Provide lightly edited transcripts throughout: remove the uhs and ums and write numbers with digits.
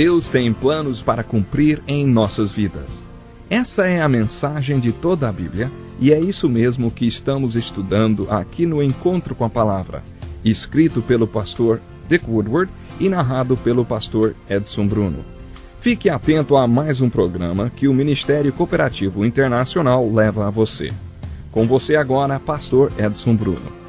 Deus tem planos para cumprir em nossas vidas. Essa é a mensagem de toda a Bíblia e é isso mesmo que estamos estudando aqui no Encontro com a Palavra, escrito pelo pastor Dick Woodward e narrado pelo pastor Edson Bruno. Fique atento a mais um programa que o Ministério Cooperativo Internacional leva a você. Com você agora, pastor Edson Bruno.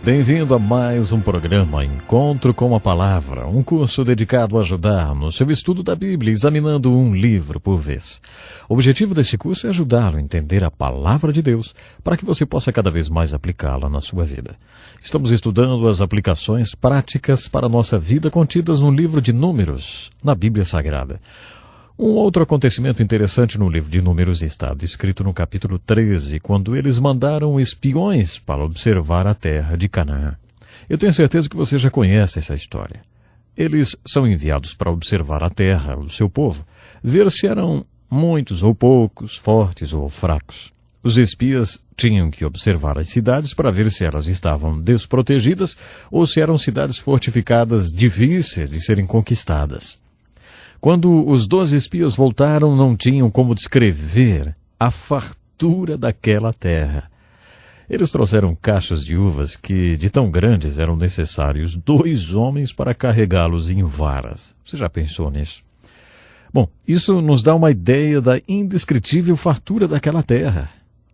Bem-vindo a mais um programa Encontro com a Palavra, um curso dedicado a ajudar no seu estudo da Bíblia, examinando um livro por vez. O objetivo desse curso é ajudá-lo a entender a Palavra de Deus, para que você possa cada vez mais aplicá-la na sua vida. Estamos estudando as aplicações práticas para a nossa vida contidas no livro de Números, na Bíblia Sagrada. Um outro acontecimento interessante no livro de Números está descrito no capítulo 13, quando eles mandaram espiões para observar a terra de Canaã. Eu tenho certeza que você já conhece essa história. Eles são enviados para observar a terra, o seu povo, ver se eram muitos ou poucos, fortes ou fracos. Os espias tinham que observar as cidades para ver se elas estavam desprotegidas ou se eram cidades fortificadas difíceis de serem conquistadas. Quando os 12 espias voltaram, não tinham como descrever a fartura daquela terra. Eles trouxeram caixas de uvas que, de tão grandes, eram necessários 2 homens para carregá-los em varas. Você já pensou nisso? Bom, isso nos dá uma ideia da indescritível fartura daquela terra.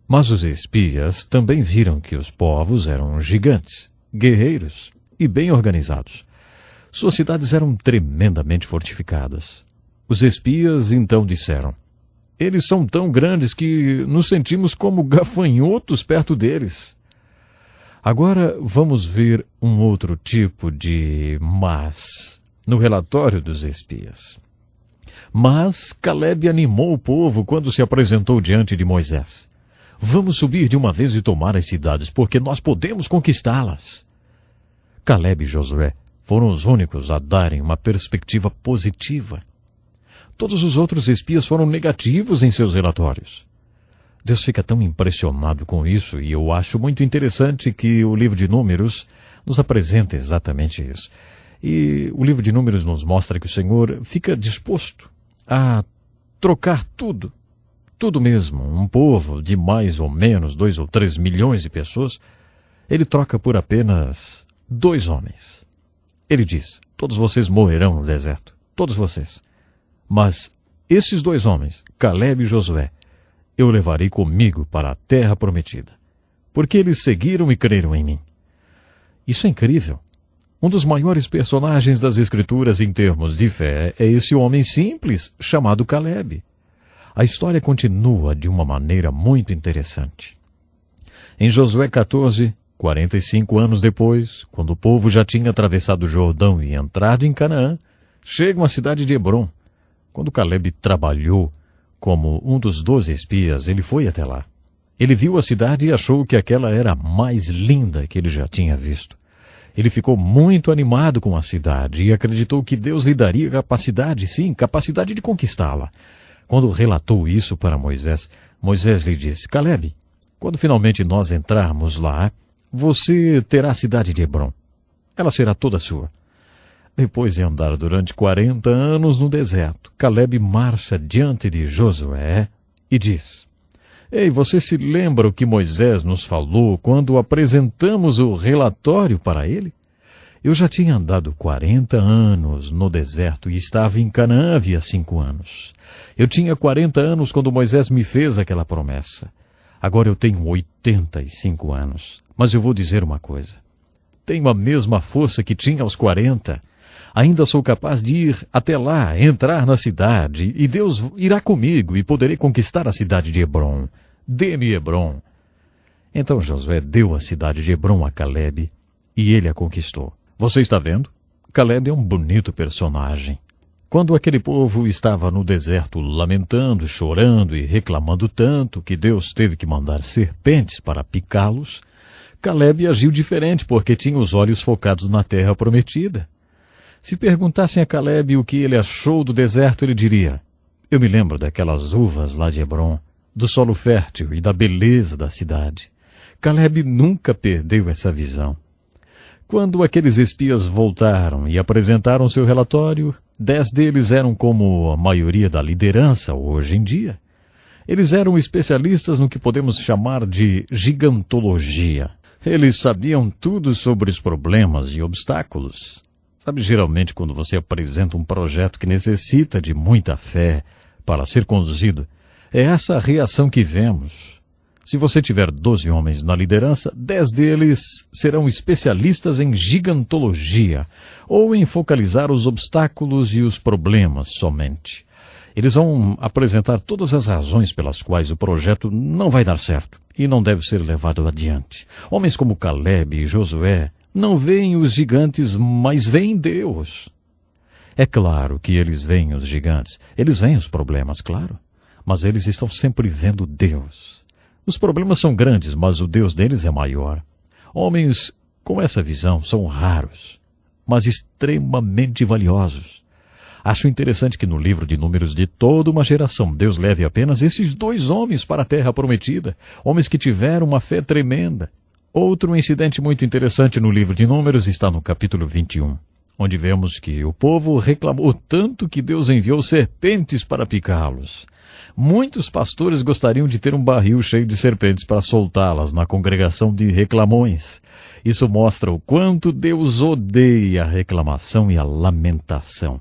Mas os espias também viram que os povos eram gigantes, guerreiros e bem organizados. Suas cidades eram tremendamente fortificadas. Os espias então disseram: eles são tão grandes que nos sentimos como gafanhotos perto deles. Agora vamos ver um outro tipo de mas no relatório dos espias. Mas Calebe animou o povo quando se apresentou diante de Moisés. Vamos subir de uma vez e tomar as cidades, porque nós podemos conquistá-las. Calebe e Josué foram os únicos a darem uma perspectiva positiva. Todos os outros espias foram negativos em seus relatórios. Deus fica tão impressionado com isso, e eu acho muito interessante que o livro de Números nos apresenta exatamente isso. E o livro de Números nos mostra que o Senhor fica disposto a trocar tudo mesmo. Um povo de mais ou menos 2 ou 3 milhões de pessoas, ele troca por apenas 2 homens. Ele diz: todos vocês morrerão no deserto, todos vocês. Mas esses 2 homens, Calebe e Josué, eu levarei comigo para a terra prometida, porque eles seguiram e creram em mim. Isso é incrível. Um dos maiores personagens das Escrituras em termos de fé é esse homem simples chamado Calebe. A história continua de uma maneira muito interessante. Em Josué 14, 45 anos depois, quando o povo já tinha atravessado o Jordão e entrado em Canaã, chegam à cidade de Hebrom. Quando Calebe trabalhou como um dos 12 espias, ele foi até lá. Ele viu a cidade e achou que aquela era a mais linda que ele já tinha visto. Ele ficou muito animado com a cidade e acreditou que Deus lhe daria capacidade de conquistá-la. Quando relatou isso para Moisés, Moisés lhe disse: Calebe, quando finalmente nós entrarmos lá, você terá a cidade de Hebrom. Ela será toda sua. Depois de andar durante 40 anos no deserto, Calebe marcha diante de Josué e diz: Ei, você se lembra o que Moisés nos falou quando apresentamos o relatório para ele? Eu já tinha andado 40 anos no deserto e estava em Canaã havia 5 anos. Eu tinha 40 anos quando Moisés me fez aquela promessa. Agora eu tenho 85 anos. Mas eu vou dizer uma coisa. Tenho a mesma força que tinha aos 40. Ainda sou capaz de ir até lá, entrar na cidade, e Deus irá comigo e poderei conquistar a cidade de Hebrom. Dê-me Hebrom. Então Josué deu a cidade de Hebrom a Calebe e ele a conquistou. Você está vendo? Calebe é um bonito personagem. Quando aquele povo estava no deserto lamentando, chorando e reclamando tanto que Deus teve que mandar serpentes para picá-los, Calebe agiu diferente porque tinha os olhos focados na terra prometida. Se perguntassem a Calebe o que ele achou do deserto, ele diria: eu me lembro daquelas uvas lá de Hebrom. do solo fértil e da beleza da cidade. Caleb nunca perdeu essa visão. Quando aqueles espias voltaram e apresentaram seu relatório, 10 deles eram como a maioria da liderança hoje em dia. Eles eram especialistas no que podemos chamar de gigantologia. Eles sabiam tudo sobre os problemas e obstáculos. Sabe, geralmente quando você apresenta um projeto que necessita de muita fé para ser conduzido, é essa a reação que vemos. Se você tiver 12 homens na liderança, 10 deles serão especialistas em gigantologia, ou em focalizar os obstáculos e os problemas somente. Eles vão apresentar todas as razões pelas quais o projeto não vai dar certo e não deve ser levado adiante. Homens como Caleb e Josué não veem os gigantes, mas veem Deus. É claro que eles veem os gigantes, eles veem os problemas, claro, mas eles estão sempre vendo Deus. Os problemas são grandes, mas o Deus deles é maior. Homens com essa visão são raros, mas extremamente valiosos. Acho interessante que no livro de Números de toda uma geração, Deus leve apenas esses 2 homens para a terra prometida, homens que tiveram uma fé tremenda. Outro incidente muito interessante no livro de Números está no capítulo 21, onde vemos que o povo reclamou tanto que Deus enviou serpentes para picá-los. Muitos pastores gostariam de ter um barril cheio de serpentes para soltá-las na congregação de reclamões. Isso mostra o quanto Deus odeia a reclamação e a lamentação.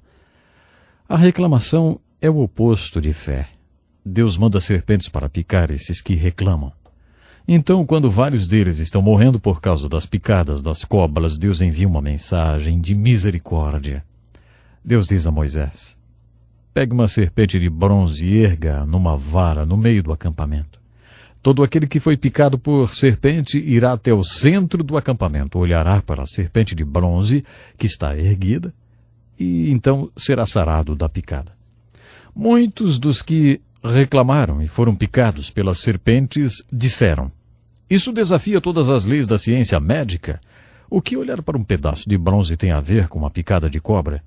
A reclamação é o oposto de fé. Deus manda serpentes para picar esses que reclamam. Então, quando vários deles estão morrendo por causa das picadas das cobras, Deus envia uma mensagem de misericórdia. Deus diz a Moisés: pegue uma serpente de bronze e erga numa vara no meio do acampamento. Todo aquele que foi picado por serpente irá até o centro do acampamento, olhará para a serpente de bronze que está erguida, e então será sarado da picada. Muitos dos que reclamaram e foram picados pelas serpentes disseram: isso desafia todas as leis da ciência médica. O que olhar para um pedaço de bronze tem a ver com uma picada de cobra?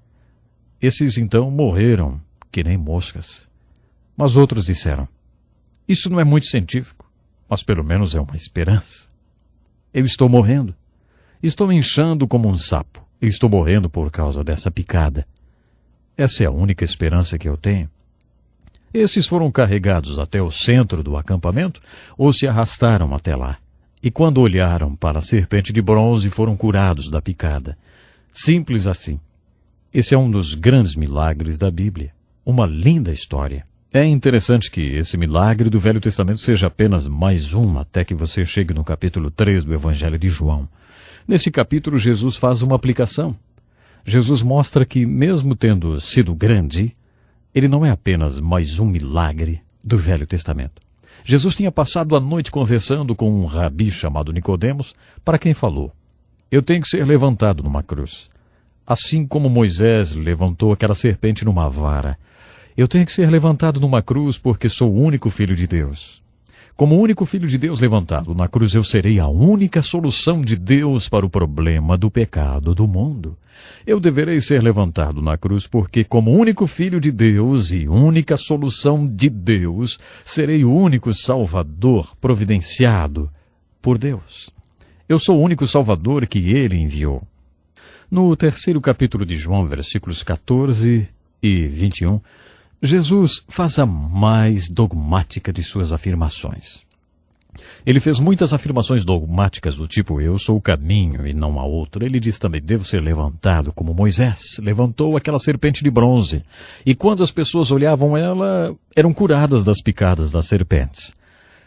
Esses então morreram que nem moscas. Mas outros disseram: isso não é muito científico, mas pelo menos é uma esperança. Eu estou morrendo. Estou inchando como um sapo. Eu estou morrendo por causa dessa picada. Essa é a única esperança que eu tenho. Esses foram carregados até o centro do acampamento ou se arrastaram até lá. E quando olharam para a serpente de bronze, foram curados da picada. Simples assim. Esse é um dos grandes milagres da Bíblia. Uma linda história. É interessante que esse milagre do Velho Testamento seja apenas mais um, até que você chegue no capítulo 3 do Evangelho de João. Nesse capítulo, Jesus faz uma aplicação. Jesus mostra que, mesmo tendo sido grande, ele não é apenas mais um milagre do Velho Testamento. Jesus tinha passado a noite conversando com um rabi chamado Nicodemos, para quem falou: eu tenho que ser levantado numa cruz. Assim como Moisés levantou aquela serpente numa vara, eu tenho que ser levantado numa cruz porque sou o único filho de Deus. Como o único filho de Deus levantado na cruz, eu serei a única solução de Deus para o problema do pecado do mundo. Eu deverei ser levantado na cruz porque, como único filho de Deus e única solução de Deus, serei o único Salvador providenciado por Deus. Eu sou o único Salvador que Ele enviou. No 3º capítulo de João, versículos 14 e 21, Jesus faz a mais dogmática de suas afirmações. Ele fez muitas afirmações dogmáticas do tipo: eu sou o caminho e não há outro. Ele diz também: devo ser levantado como Moisés levantou aquela serpente de bronze. E quando as pessoas olhavam ela, eram curadas das picadas das serpentes.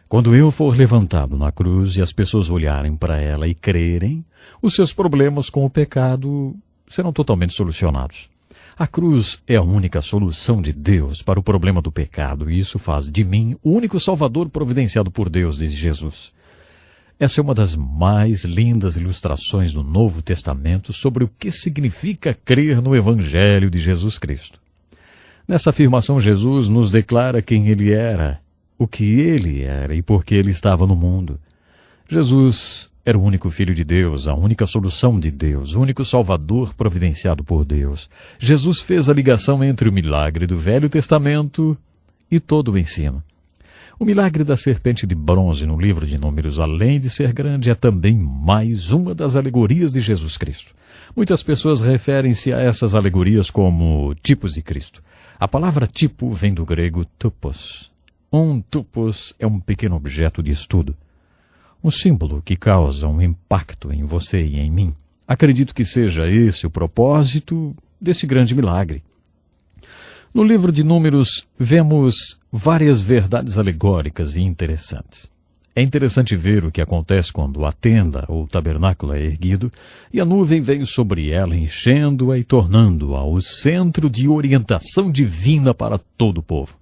Quando eu for levantado na cruz e as pessoas olharem para ela e crerem, os seus problemas com o pecado serão totalmente solucionados. A cruz é a única solução de Deus para o problema do pecado, e isso faz de mim o único Salvador providenciado por Deus, diz Jesus. Essa é uma das mais lindas ilustrações do Novo Testamento sobre o que significa crer no Evangelho de Jesus Cristo. Nessa afirmação, Jesus nos declara quem Ele era, o que Ele era e por que Ele estava no mundo. Jesus era o único Filho de Deus, a única solução de Deus, o único Salvador providenciado por Deus. Jesus fez a ligação entre o milagre do Velho Testamento e todo o ensino. O milagre da serpente de bronze no livro de Números, além de ser grande, é também mais uma das alegorias de Jesus Cristo. Muitas pessoas referem-se a essas alegorias como tipos de Cristo. A palavra tipo vem do grego tupos. Um tupos é um pequeno objeto de estudo. Um símbolo que causa um impacto em você e em mim. Acredito que seja esse o propósito desse grande milagre. No livro de Números, vemos várias verdades alegóricas e interessantes. É interessante ver o que acontece quando a tenda ou tabernáculo é erguido e a nuvem vem sobre ela, enchendo-a e tornando-a o centro de orientação divina para todo o povo.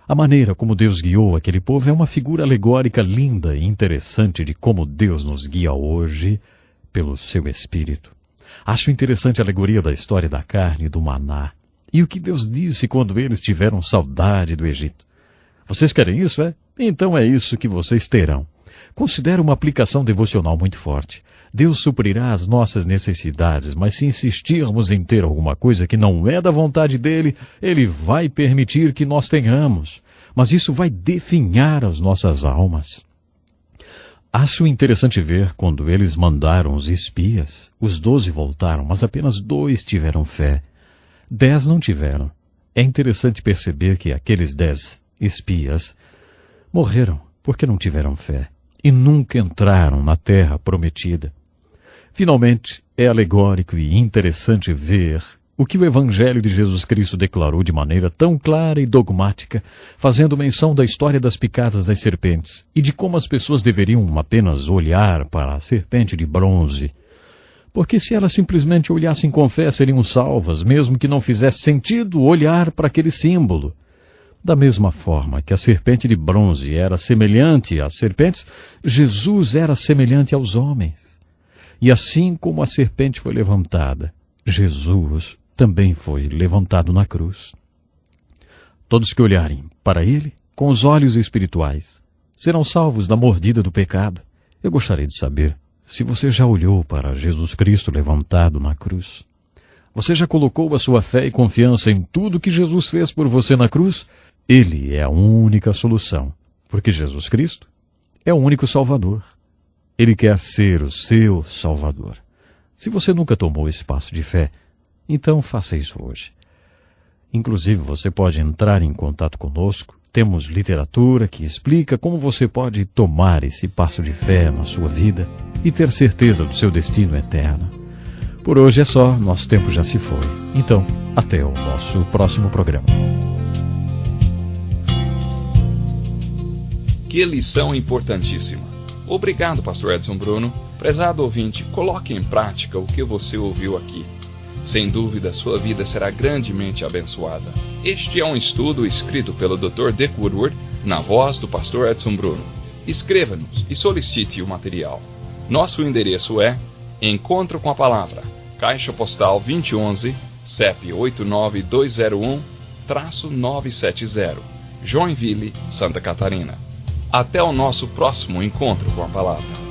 A maneira como Deus guiou aquele povo é uma figura alegórica linda e interessante de como Deus nos guia hoje pelo seu Espírito. Acho interessante a alegoria da história da carne e do maná. E o que Deus disse quando eles tiveram saudade do Egito. Vocês querem isso, é? Então é isso que vocês terão. Considero uma aplicação devocional muito forte. Deus suprirá as nossas necessidades, mas se insistirmos em ter alguma coisa que não é da vontade dele, ele vai permitir que nós tenhamos. Mas isso vai definhar as nossas almas. Acho interessante ver quando eles mandaram os espias. Os 12 voltaram, mas apenas 2 tiveram fé. 10 não tiveram. É interessante perceber que aqueles 10 espias morreram porque não tiveram fé e nunca entraram na terra prometida. Finalmente, é alegórico e interessante ver o que o Evangelho de Jesus Cristo declarou de maneira tão clara e dogmática, fazendo menção da história das picadas das serpentes e de como as pessoas deveriam apenas olhar para a serpente de bronze. Porque se elas simplesmente olhassem com fé, seriam salvas, mesmo que não fizesse sentido olhar para aquele símbolo. Da mesma forma que a serpente de bronze era semelhante às serpentes, Jesus era semelhante aos homens. E assim como a serpente foi levantada, Jesus também foi levantado na cruz. Todos que olharem para ele com os olhos espirituais serão salvos da mordida do pecado. Eu gostaria de saber se você já olhou para Jesus Cristo levantado na cruz. Você já colocou a sua fé e confiança em tudo que Jesus fez por você na cruz? Ele é a única solução, porque Jesus Cristo é o único Salvador. Ele quer ser o seu Salvador. Se você nunca tomou esse passo de fé, então faça isso hoje. Inclusive, você pode entrar em contato conosco. Temos literatura que explica como você pode tomar esse passo de fé na sua vida e ter certeza do seu destino eterno. Por hoje é só, nosso tempo já se foi. Então, até o nosso próximo programa. Que lição importantíssima. Obrigado, pastor Edson Bruno. Prezado ouvinte, coloque em prática o que você ouviu aqui. Sem dúvida, sua vida será grandemente abençoada. Este é um estudo escrito pelo Dr. Dick Woodward, na voz do pastor Edson Bruno. Escreva-nos e solicite o material. Nosso endereço é Encontro com a Palavra, Caixa Postal 2011, CEP 89201-970, Joinville, Santa Catarina. Até o nosso próximo Encontro com a Palavra.